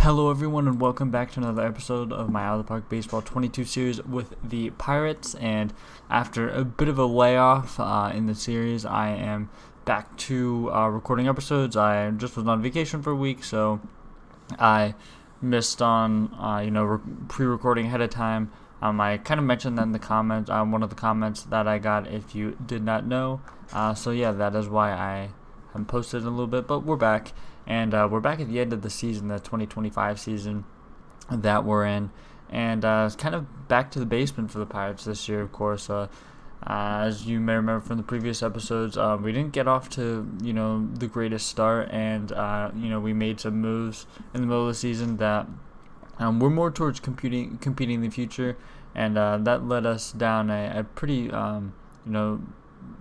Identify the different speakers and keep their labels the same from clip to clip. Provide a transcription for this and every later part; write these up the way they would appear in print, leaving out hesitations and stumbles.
Speaker 1: Hello everyone and welcome back to another episode of my Out of the Park Baseball 22 series with the Pirates. And after a bit of a layoff in the series, I am back to recording episodes. I just was on vacation for a week, so I missed on pre-recording ahead of time. I kind of mentioned that in the comments, one of the comments that I got, if you did not know. So yeah, that is why I haven't posted in a little bit, but we're back. And we're back at the end of the season, the 2025 season that we're in. And it's kind of back to the basement for the Pirates this year, of course. As you may remember from the previous episodes, we didn't get off to, the greatest start. And, we made some moves in the middle of the season that we're more towards competing in the future. And that led us down a pretty,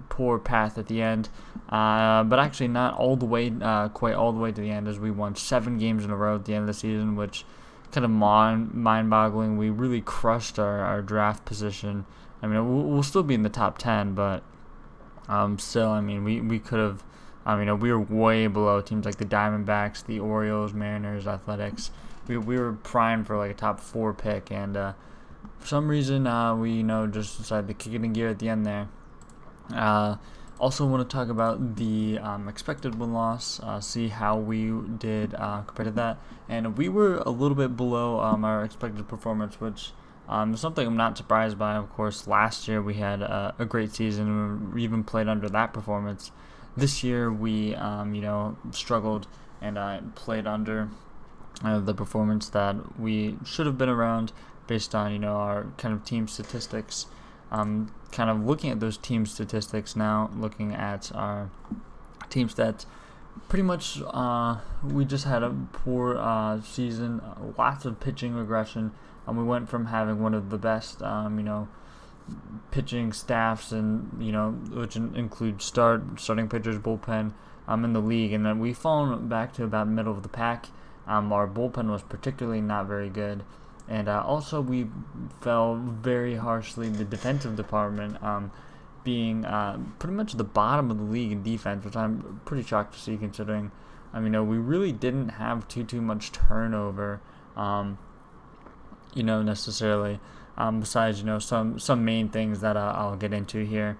Speaker 1: poor path at the end, but actually not all the way, quite all the way to the end, as we won 7 games in a row at the end of the season, which kind of mind-boggling. We really crushed our draft position. I mean, we'll still be in the top 10, but still, I mean, we could have. We were way below teams like the Diamondbacks, the Orioles, Mariners, Athletics. We were primed for like a top 4 pick, and for some reason, we just decided to kick it in gear at the end there. Also want to talk about the expected win-loss, see how we did compared to that. And we were a little bit below our expected performance, which is something I'm not surprised by. Of course, last year we had a great season, and we even played under that performance. This year we, struggled and played under the performance that we should have been around based on, our kind of team statistics. Kind of looking at those team statistics now, looking at our team stats, pretty much we just had a poor season, lots of pitching regression, and we went from having one of the best, pitching staffs, and which include starting pitchers, bullpen, in the league, and then we've fallen back to about middle of the pack. Our bullpen was particularly not very good. And also, we fell very harshly in the defensive department, being pretty much the bottom of the league in defense, which I'm pretty shocked to see, considering, we really didn't have too much turnover, necessarily, besides, some main things that I'll get into here.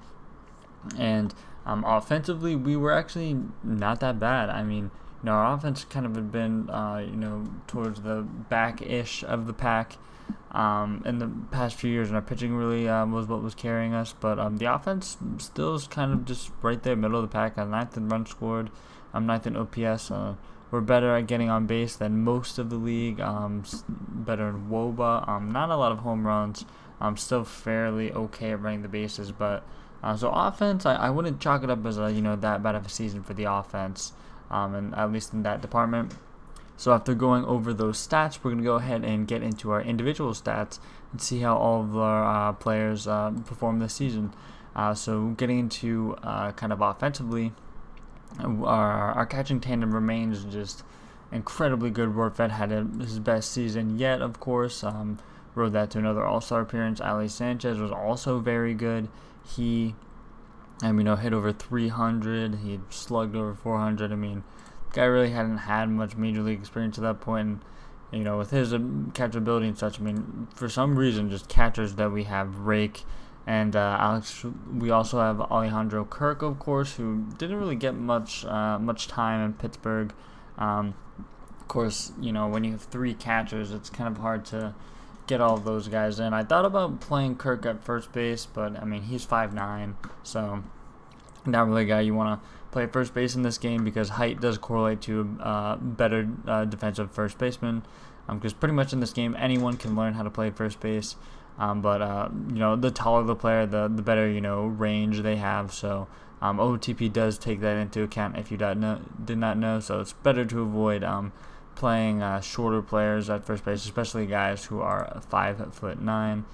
Speaker 1: And offensively, we were actually not that bad. Our offense kind of had been, towards the back-ish of the pack in the past few years, and our pitching really was what was carrying us. But the offense still is kind of just right there, middle of the pack, 9th in runs scored, 9th in OPS. We're better at getting on base than most of the league, better in WOBA, not a lot of home runs, still fairly okay at running the bases. But so offense, I wouldn't chalk it up as that bad of a season for the offense. And at least in that department. So after going over those stats, we're going to go ahead and get into our individual stats and see how all of our players perform this season. So getting into kind of offensively, our catching tandem remains just incredibly good. Rortvedt had his best season yet, of course. Rode that to another All-Star appearance. Ali Sanchez was also very good. He hit over 300. He slugged over 400. The guy really hadn't had much major league experience at that point. And, with his catchability and such, for some reason, just catchers that we have rake. And Alex, we also have Alejandro Kirk, of course, who didn't really get much time in Pittsburgh. Of course, when you have 3 catchers, it's kind of hard to get all of those guys in. I thought about playing Kirk at first base, but he's 5'9", so not really a guy you want to play at first base in this game, because height does correlate to better defensive first baseman. Because pretty much in this game, anyone can learn how to play first base. But the taller the player, the better range they have. So OOTP does take that into account if you did not know. So it's better to avoid playing shorter players at first base, especially guys who are 5'9".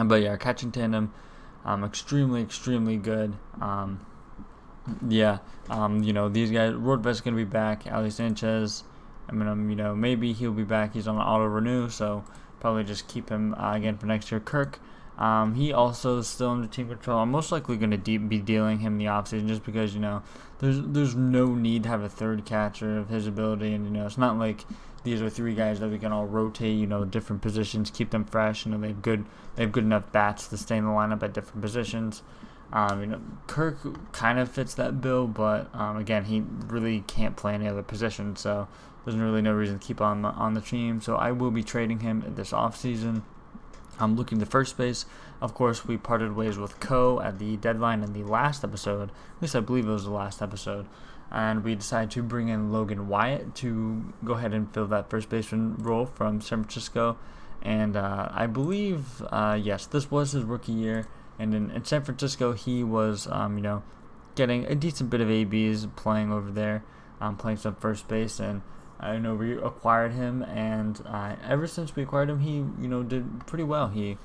Speaker 1: But yeah, our catching tandem, extremely good. These guys, Rortvedt's gonna be back. Ali Sanchez, maybe he'll be back. He's on an auto renew, so probably just keep him again for next year. Kirk, He also is still under team control. I'm most likely going to be dealing him in the offseason just because, there's no need to have a third catcher of his ability. And, it's not like these are three guys that we can all rotate, different positions, keep them fresh. They have good enough bats to stay in the lineup at different positions. Kirk kind of fits that bill, but again, he really can't play any other position, so there's really no reason to keep on the team. So I will be trading him this offseason. I'm looking to first base. Of course, we parted ways with Ko at the deadline in the last episode. At least I believe it was the last episode. And we decided to bring in Logan Wyatt to go ahead and fill that first baseman role from San Francisco. And I believe, yes, this was his rookie year. And in San Francisco, he was, getting a decent bit of ABs playing over there, playing some first base. And I know we acquired him, and ever since we acquired him, he, did pretty well. He,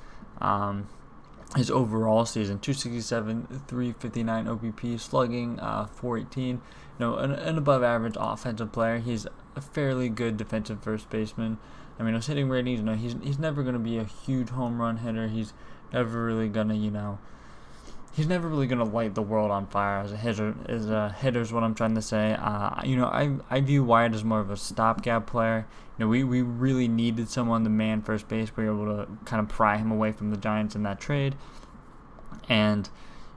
Speaker 1: his overall season, 267, 359 OBP, slugging, 418, an above average offensive player. He's a fairly good defensive first baseman. I mean, his hitting ratings, he's never going to be a huge home run hitter. He's never really gonna, he's never really gonna light the world on fire as a hitter. Is what I'm trying to say. I view Wyatt as more of a stopgap player. We really needed someone to man first base. We were able to kind of pry him away from the Giants in that trade. And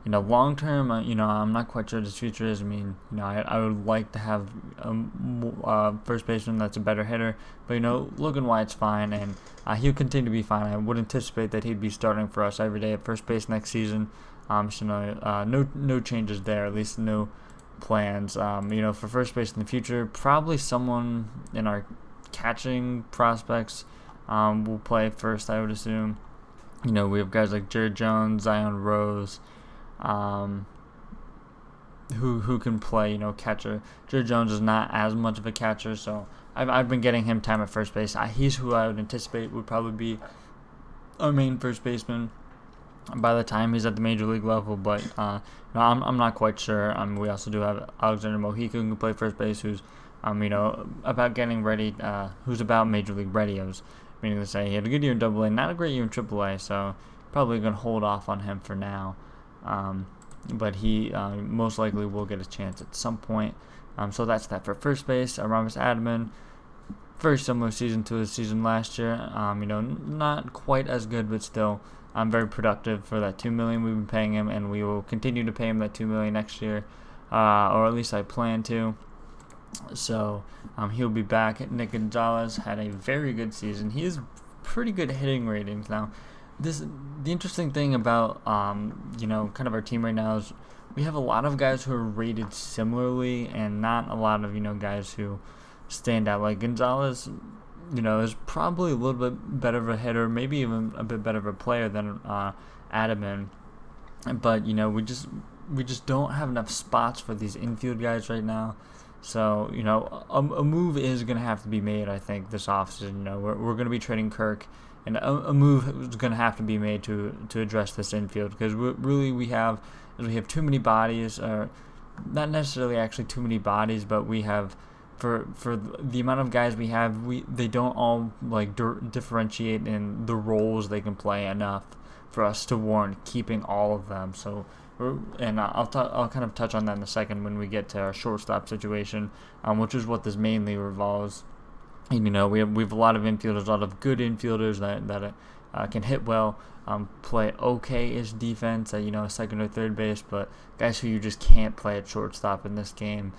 Speaker 1: long term, I'm not quite sure what his future is. I mean, I would like to have a first baseman that's a better hitter, but Logan Wyatt's fine, and he'll continue to be fine. I would anticipate that he'd be starting for us every day at first base next season. No changes there, at least no plans. For first base in the future, probably someone in our catching prospects will play first, I would assume. We have guys like Jared Jones, Zion Rose, who can play, catcher. Jared Jones is not as much of a catcher, so I've been getting him time at first base. He's who I would anticipate would probably be our main first baseman by the time he's at the major league level, but I'm not quite sure. We also do have Alexander Mojica who can play first base, who's about getting ready, who's about major league ready. I was meaning to say he had a good year in AA, not a great year in AAA, so probably gonna hold off on him for now. But he most likely will get a chance at some point. So that's that for first base. Aramis Adaman, very similar season to his season last year. Not quite as good, but still very productive for that $2 million we've been paying him, and we will continue to pay him that $2 million next year, or at least I plan to. So he'll be back. Nick Gonzalez had a very good season. He has pretty good hitting ratings now. The interesting thing about kind of our team right now is we have a lot of guys who are rated similarly, and not a lot of guys who stand out. Like Gonzalez, is probably a little bit better of a hitter, maybe even a bit better of a player than Adaman. But we just don't have enough spots for these infield guys right now. So a move is going to have to be made, I think, this offseason. We're going to be trading Kirk. And a move is going to have to be made to address this infield, because we have too many bodies, or not necessarily actually too many bodies, but we have for the amount of guys we have, they don't all differentiate in the roles they can play enough for us to warrant keeping all of them. So I'll kind of touch on that in a second when we get to our shortstop situation, which is what this mainly revolves. We have a lot of infielders, a lot of good infielders that can hit well, play okay-ish defense at second or third base, but guys who you just can't play at shortstop in this game,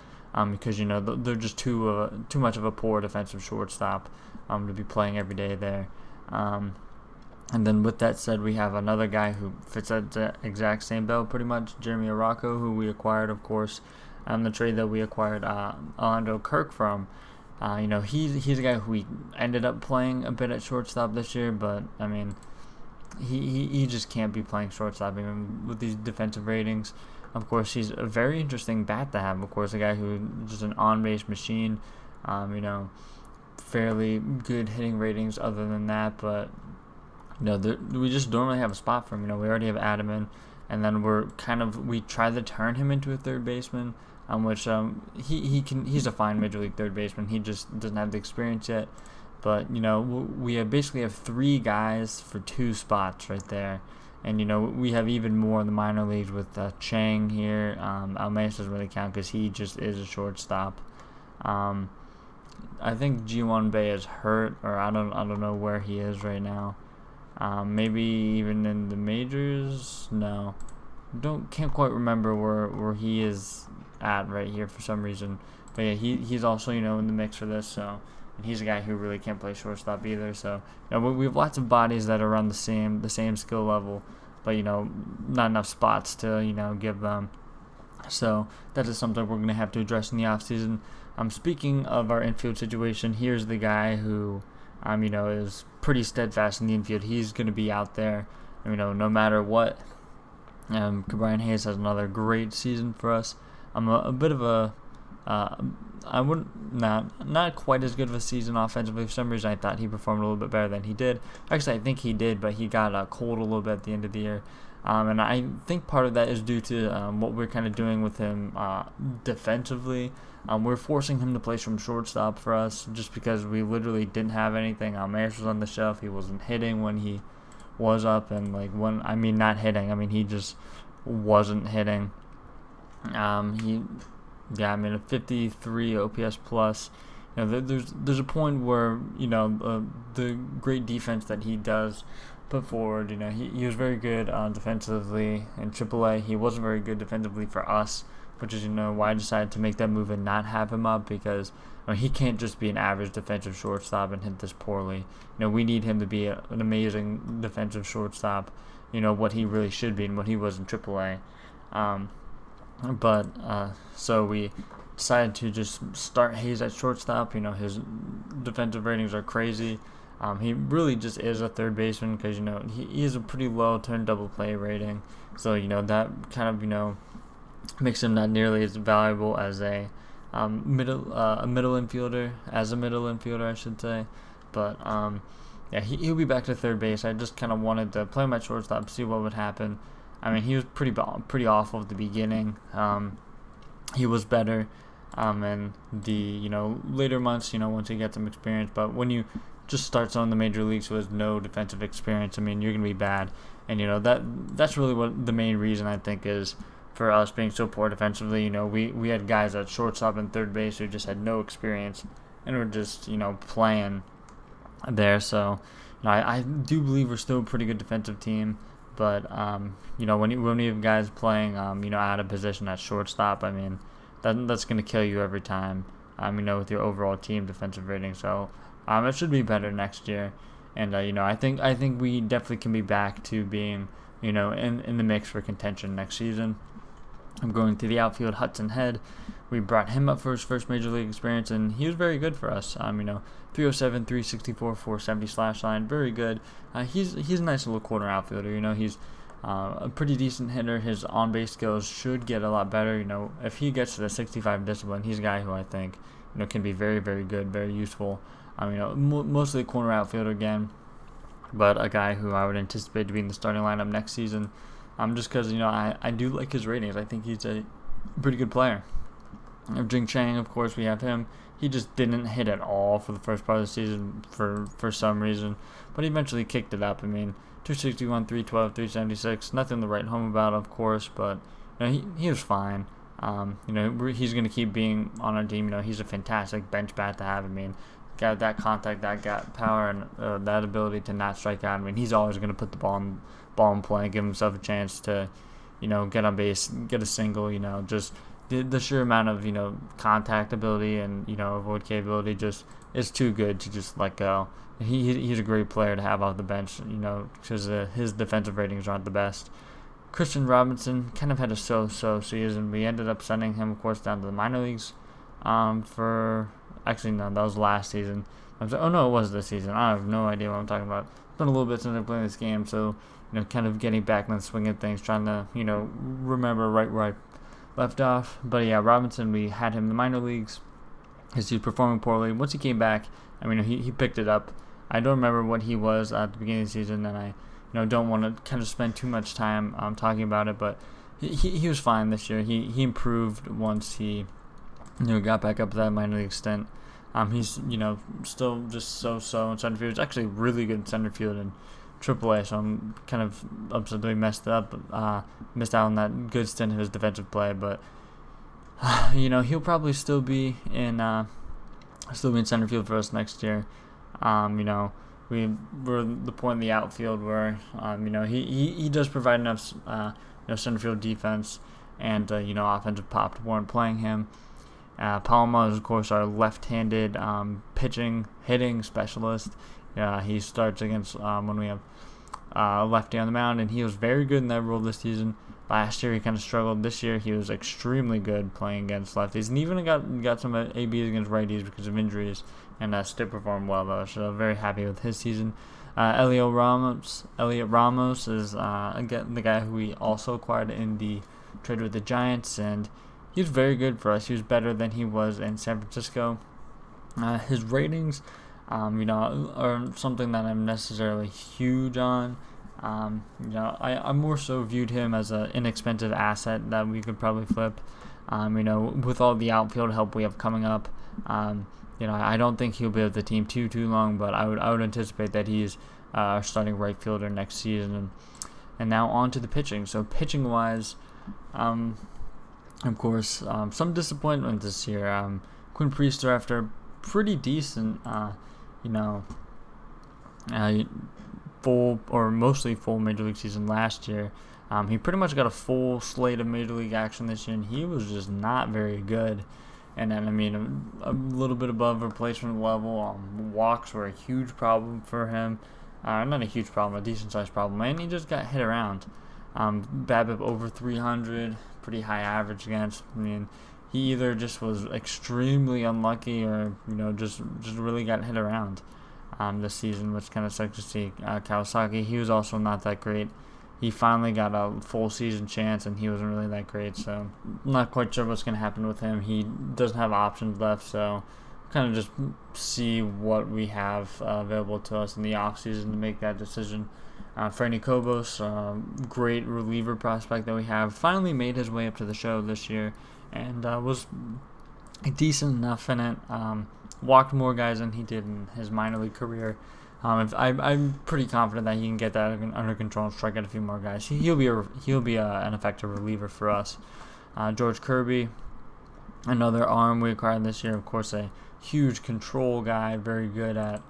Speaker 1: because they're just too much of a poor defensive shortstop to be playing every day there. And then with that said, we have another guy who fits that exact same bill pretty much, Jeremy Araujo, who we acquired, of course, the trade that we acquired Orlando Kirk from. He's a guy who we ended up playing a bit at shortstop this year, but I mean, he just can't be playing shortstop even with these defensive ratings. Of course, he's a very interesting bat to have. Of course, a guy who just an on-base machine. Fairly good hitting ratings other than that, but we just don't really have a spot for him. We already have Adaman, and then we try to turn him into a third baseman. Which he's a fine major league third baseman. He just doesn't have the experience yet. But we basically have three guys for two spots right there, And, we have even more in the minor leagues with Chang here. Almeida doesn't really count because he just is a shortstop. I think G1 Bay is hurt, or I don't know where he is right now. Maybe even in the majors. No, can't quite remember where he is at right here for some reason. But yeah, he's also in the mix for this. So, and he's a guy who really can't play shortstop either. So we have lots of bodies that are around the same skill level, but not enough spots to give them. So that is something we're going to have to address in the offseason. Speaking of our infield situation, here's the guy who, is pretty steadfast in the infield. He's going to be out there, no matter what. Brian Hayes has another great season for us. I'm a bit of a, I wouldn't, not quite as good of a season offensively. For some reason, I thought he performed a little bit better than he did. Actually, I think he did, but he got cold a little bit at the end of the year. And I think part of that is due to what we're kind of doing with him defensively. We're forcing him to play from shortstop for us just because we literally didn't have anything. Maris was on the shelf. He wasn't hitting when he was up. And, not hitting. He just wasn't hitting. A 53 OPS plus. There's a point where, the great defense that he does put forward, he was very good defensively in AAA. He wasn't very good defensively for us, which is, why I decided to make that move and not have him up, because he can't just be an average defensive shortstop and hit this poorly. We need him to be an amazing defensive shortstop, what he really should be and what he was in AAA. So we decided to just start Hayes at shortstop. His defensive ratings are crazy. He really just is a third baseman because, he is a pretty low turn double play rating. So, that kind of, makes him not nearly as valuable as a middle infielder, I should say. But, he'll be back to third base. I just kind of wanted to play him at shortstop, see what would happen. He was pretty awful at the beginning. He was better in the, later months, once he gets some experience. But when you just start on the major leagues with no defensive experience, you're going to be bad. And, that's really what the main reason I think is for us being so poor defensively. We had guys at shortstop and third base who just had no experience and were just, playing there. So, I do believe we're still a pretty good defensive team. But, when you have guys playing, out of position at shortstop, that's going to kill you every time, with your overall team defensive rating. So, it should be better next year. And, I think we definitely can be back to being, in the mix for contention next season. I'm going to the outfield, Hudson Head. We brought him up for his first major league experience, and he was very good for us. 307, 364, 470 slash line, very good. He's a nice little corner outfielder. He's a pretty decent hitter. His on-base skills should get a lot better. If he gets to the 65 discipline, he's a guy who I think can be very, very good, very useful. Mostly a corner outfielder again, but a guy who I would anticipate to be in the starting lineup next season. Just because I do like his ratings. I think he's a pretty good player. Jing Chang, of course, we have him. He just didn't hit at all for the first part of the season for some reason, but he eventually kicked it up. 261, 312, 376. Nothing to write home about, of course, but he was fine. He's going to keep being on our team. He's a fantastic bench bat to have. Got that contact, that got power, and that ability to not strike out. He's always going to put the ball in play, give himself a chance to, get on base, get a single. Just the sheer amount of contact ability and avoid capability just is too good to just let go. He's a great player to have off the bench, because his defensive ratings aren't the best. Christian Robinson kind of had a so-so season. We ended up sending him, of course, down to the minor leagues. Actually, no, that was last season. It was this season. I have no idea what I'm talking about. It's been a little bit since I've played this game, so kind of getting back in the swing of things, trying to remember right where I left off. But yeah, Robinson, we had him in the minor leagues because he was performing poorly. Once he came back, he picked it up. I don't remember what he was at the beginning of the season, and I don't want to kind of spend too much time talking about it, but he was fine this year. He improved once he got back up to that minor league stint. He's still just so in center field. He's actually really good in center field, and AAA, so I'm kind of upset that we missed out on that good stint of his defensive play. But he'll probably still be in center field for us next year. We're the point in the outfield where he does provide enough center field defense and offensive pop to warrant playing him. Palma is, of course, our left-handed hitting specialist. He starts against when we have lefty on the mound, and he was very good in that role this season. Last year he kind of struggled. This year he was extremely good playing against lefties, and even got some ABs against righties because of injuries, and still performed well though. So very happy with his season. Elliot Ramos is again the guy who we also acquired in the trade with the Giants, and he was very good for us. He was better than he was in San Francisco. His ratings, are something that I'm necessarily huge on. I more so viewed him as an inexpensive asset that we could probably flip. With all the outfield help we have coming up, I don't think he'll be with the team too long, but I would anticipate that he's our starting right fielder next season. And now on to the pitching. So pitching wise, of course, some disappointment this year. Quinn Priester, after pretty decent, full or mostly full Major League season last year, he pretty much got a full slate of Major League action this year, and he was just not very good. And then, a little bit above replacement level. Walks were a huge problem for him. Not a huge problem, a decent-sized problem, and he just got hit around. BABIP over 300, pretty high average against. He either just was extremely unlucky or, just really got hit around this season, which kind of sucks to see. Kawasaki, he was also not that great. He finally got a full season chance, and he wasn't really that great, so I'm not quite sure what's going to happen with him. He doesn't have options left, so kind of just see what we have available to us in the offseason to make that decision. Franny Kobos, great reliever prospect that we have, finally made his way up to the show this year, and was decent enough in it. Walked more guys than he did in his minor league career. I'm pretty confident that he can get that under control and strike out a few more guys. He'll be an effective reliever for us. George Kirby, another arm we acquired this year. Of course, a huge control guy, very good at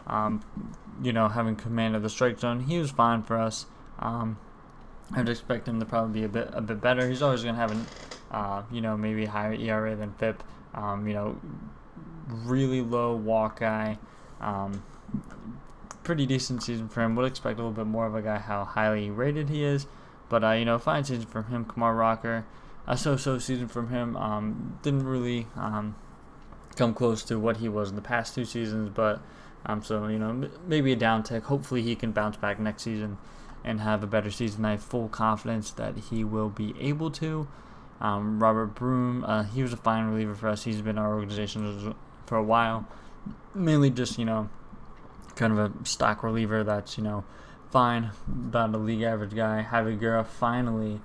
Speaker 1: having command of the strike zone. He was fine for us. I'd expect him to probably be a bit better. He's always going to have maybe a higher ERA than FIP. Really low walk guy. Pretty decent season for him. Would expect a little bit more of a guy how highly rated he is. But, fine season from him. Kumar Rocker, a so-so season from him. Didn't really come close to what he was in the past 2 seasons. But, maybe a down tick. Hopefully he can bounce back next season and have a better season. I have full confidence that he will be able to. Robert Broom, he was a fine reliever for us. He's been our organization for a while. Mainly just, kind of a stock reliever that's, fine, about a league average guy. Javier finally,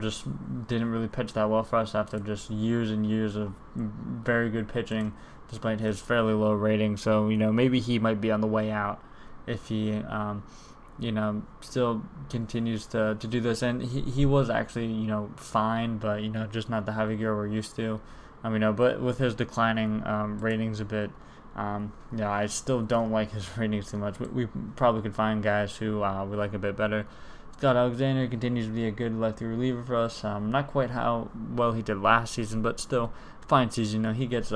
Speaker 1: just didn't really pitch that well for us after just years and years of very good pitching, despite his fairly low rating. So, maybe he might be on the way out if he, still continues to do this. And he was actually, fine, but, just not the Javier we're used to. But with his declining ratings a bit, I still don't like his ratings too much. We probably could find guys who we like a bit better. Scott Alexander continues to be a good lefty reliever for us. Not quite how well he did last season, but still fine season. He gets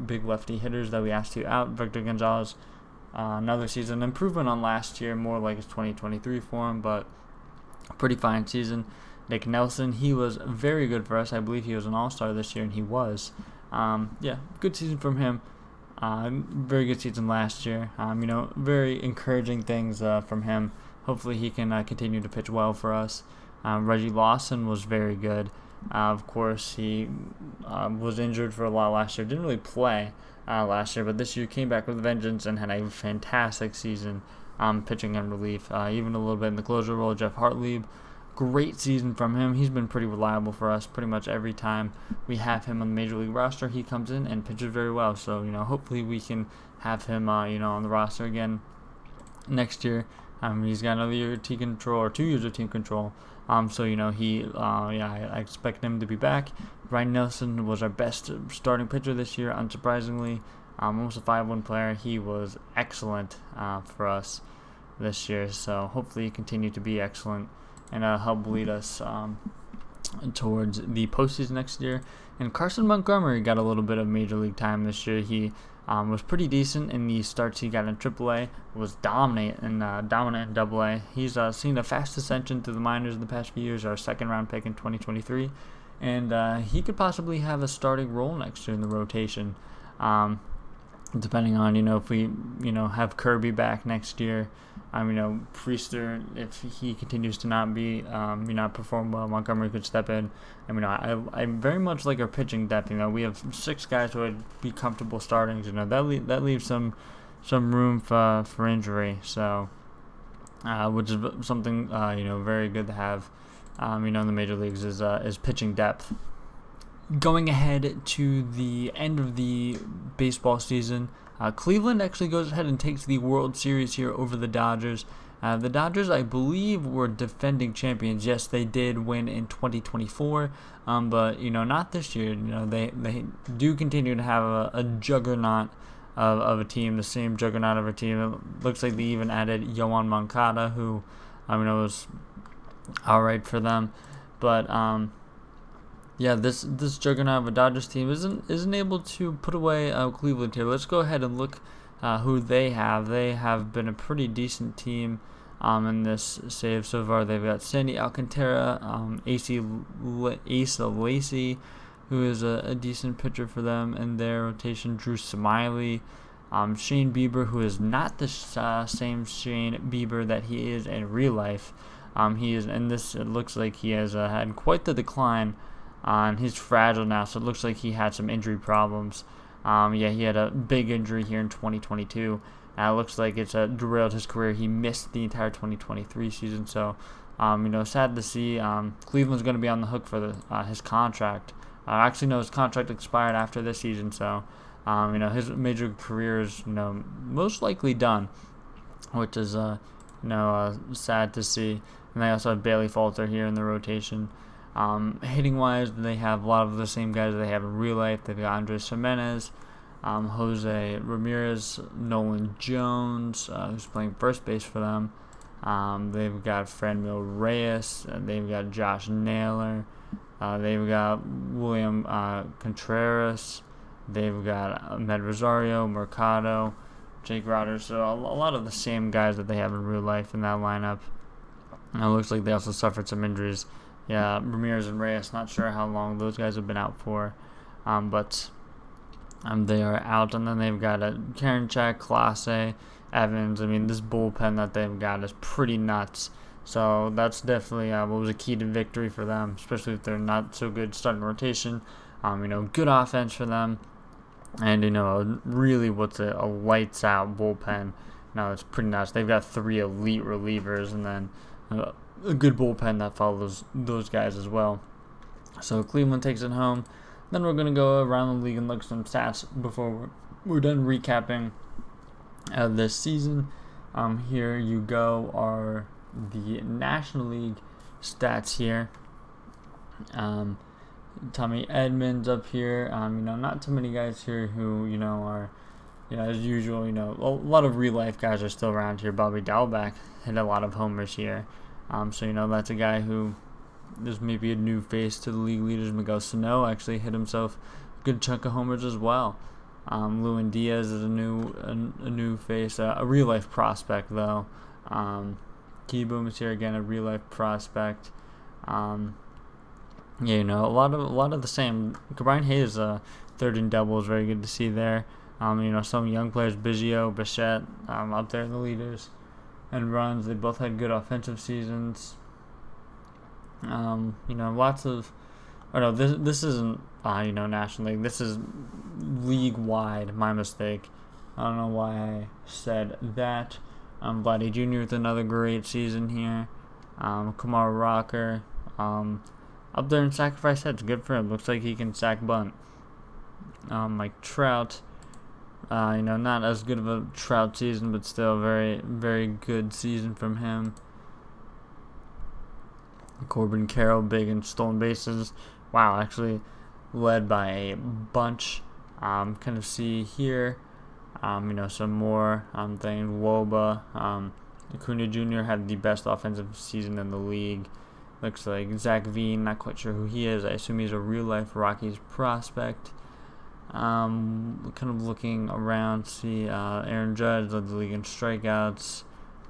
Speaker 1: big lefty hitters that we asked to out. Victor Gonzalez, another season improvement on last year, more like his 2023 form, but pretty fine season. Nick Nelson, he was very good for us. I believe he was an all-star this year, and he was. Good season from him. Very good season last year. Very encouraging things from him. Hopefully he can continue to pitch well for us. Reggie Lawson was very good. Of course, he was injured for a while last year. Didn't really play last year, but this year came back with a vengeance and had a fantastic season pitching and relief. Even a little bit in the closer role. Jeff Hartlieb, great season from him. He's been pretty reliable for us pretty much every time we have him on the Major League roster. He comes in and pitches very well. So, hopefully we can have him, on the roster again. next year. He's got another year of team control or 2 years of team control. So I expect him to be back. Ryan Nelson was our best starting pitcher this year, unsurprisingly. Almost a 5-1 player. He was excellent for us this year. So hopefully he continue to be excellent and help lead us towards the postseason next year. And Carson Montgomery got a little bit of major league time this year. He was pretty decent in the starts he got in AAA. Was dominant in AA. He's seen a fast ascension to the minors in the past few years. Our second-round pick in 2023, and he could possibly have a starting role next year in the rotation, depending on if we have Kirby back next year. Priester, if he continues to not be not perform well, Montgomery could step in. I very much like our pitching depth. We have 6 guys who would be comfortable starting. That leaves some room for injury. So, which is something very good to have. In the major leagues is pitching depth. Going ahead to the end of the baseball season, Cleveland actually goes ahead and takes the World Series here over the Dodgers. The Dodgers, I believe, were defending champions. Yes, they did win in 2024, but not this year. They do continue to have a juggernaut of a team, the same juggernaut of a team. It looks like they even added Yoan Moncada, who was all right for them, but this juggernaut of a Dodgers team isn't able to put away Cleveland here. Let's go ahead and look who they have. They have been a pretty decent team in this save so far. They've got Sandy Alcantara, Asa Lacy, who is a decent pitcher for them in their rotation. Drew Smiley, Shane Bieber, who is not the same Shane Bieber that he is in real life. He is in this. It looks like he has had quite the decline. He's fragile now, so it looks like he had some injury problems. He had a big injury here in 2022. It looks like it's derailed his career. He missed the entire 2023 season, so sad to see. Cleveland's going to be on the hook for his contract. His contract expired after this season, so his major career is most likely done, which is sad to see. And they also have Bailey Falter here in the rotation. Hitting wise, they have a lot of the same guys they have in real life. They've got Andres Jimenez, Jose Ramirez, Nolan Jones, who's playing first base for them. They've got Franmil Reyes, they've got Josh Naylor, they've got William Contreras, they've got Ahmed Rosario, Mercado, Jake Routers. So a lot of the same guys that they have in real life in that lineup. And it looks like they also suffered some injuries. Yeah, Ramirez and Reyes, not sure how long those guys have been out for, but they are out. And then they've got Karinchak, Clase, Evans. This bullpen that they've got is pretty nuts. So that's definitely what was a key to victory for them, especially if they're not so good starting rotation. Good offense for them, and really what's a lights out bullpen. It's pretty nuts. They've got 3 elite relievers, and then a good bullpen that follows those guys as well. So Cleveland takes it home. Then we're going to go around the league and look at some stats before we're done recapping this season. Here you go are the National League stats here. Tommy Edmonds up here. Not too many guys here who are as usual. A lot of real life guys are still around here. Bobby Dalbec hit a lot of homers here. So that's a guy who is maybe a new face to the league leaders. Miguel Sano actually hit himself a good chunk of homers as well. Lewin Diaz is a new face, a real life prospect though. Keyboom is here again, a real life prospect. A lot of the same. Brian Hayes, third in double is very good to see there. Some young players, Biggio, Bichette, up there in the leaders and runs. They both had good offensive seasons. Lots of. Oh no, this isn't National League. This is league wide. My mistake. I don't know why I said that. Vladdy Jr. with another great season here. Kumar Rocker, up there in sacrifice heads. Good for him. Looks like he can sack bunt. Mike Trout, not as good of a Trout season, but still very, very good season from him. Corbin Carroll, big in stolen bases. Wow, actually led by a bunch. Kind of see here, some more. I'm thinking Woba. Acuna Jr. had the best offensive season in the league. Looks like Zach Veen, not quite sure who he is. I assume he's a real-life Rockies prospect. Kind of looking around, see Aaron Judge led the league in strikeouts.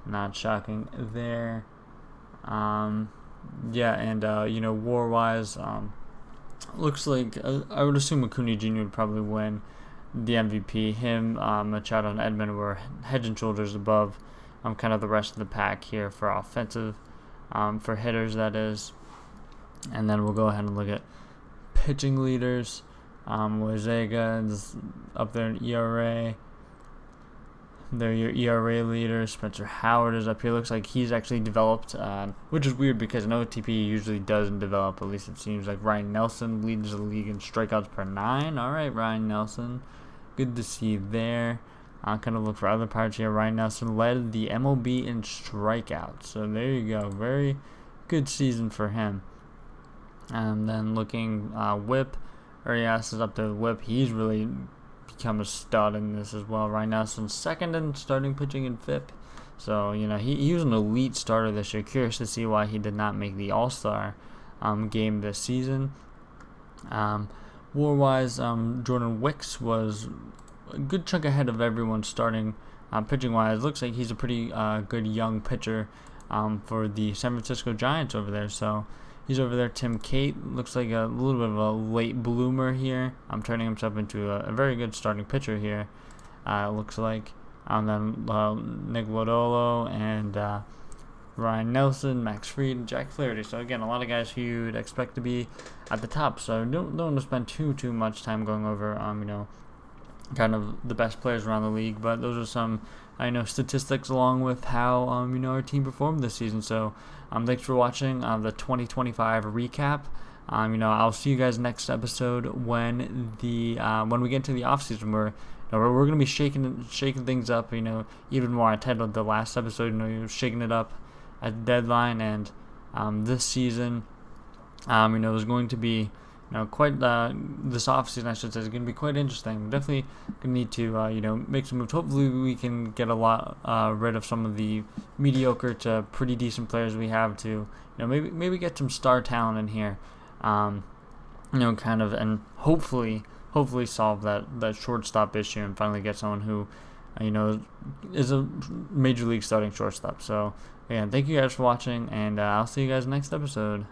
Speaker 1: Not shocking there. WAR-wise, looks like I would assume Acuna Jr. would probably win the MVP. Him, Machado, and Edman were head and shoulders above kind of the rest of the pack here for offensive, for hitters, that is. And then we'll go ahead and look at pitching leaders. Loizaga is up there in ERA. They're your ERA leader. Spencer Howard is up here. Looks like he's actually developed, which is weird because an OOTP usually doesn't develop. At least it seems like. Ryan Nelson leads the league in strikeouts per 9. All right, Ryan Nelson. Good to see there. I'll kind of look for other parts here. Ryan Nelson led the MLB in strikeouts. So there you go. Very good season for him. And then looking whip. Urias is up there with whip. He's really become a stud in this as well. Ryan Nelson's second in starting pitching in FIP. So, he was an elite starter this year. Curious to see why he did not make the All-Star game this season. War-wise, Jordan Wicks was a good chunk ahead of everyone starting pitching-wise. Looks like he's a pretty good young pitcher for the San Francisco Giants over there. So he's over there. Tim Cate looks like a little bit of a late bloomer here. Turning himself into a very good starting pitcher here, it looks like. And then Nick Lodolo and Ryan Nelson, Max Fried, and Jack Flaherty. So again, a lot of guys who you'd expect to be at the top. So don't want to spend too much time going over kind of the best players around the league. But those are some statistics along with how our team performed this season. So thanks for watching the 2025 recap. I'll see you guys next episode when we get into the offseason. We're going to be shaking things up, even more. I titled the last episode, shaking it up at the deadline, and this season, is going to be, quite this offseason, I should say, is going to be quite interesting. We're definitely going to need to, make some moves. Hopefully, we can get a lot rid of some of the mediocre to pretty decent players we have to, maybe get some star talent in here, and hopefully solve that shortstop issue and finally get someone who, is a major league starting shortstop. So, again, thank you guys for watching, and I'll see you guys next episode.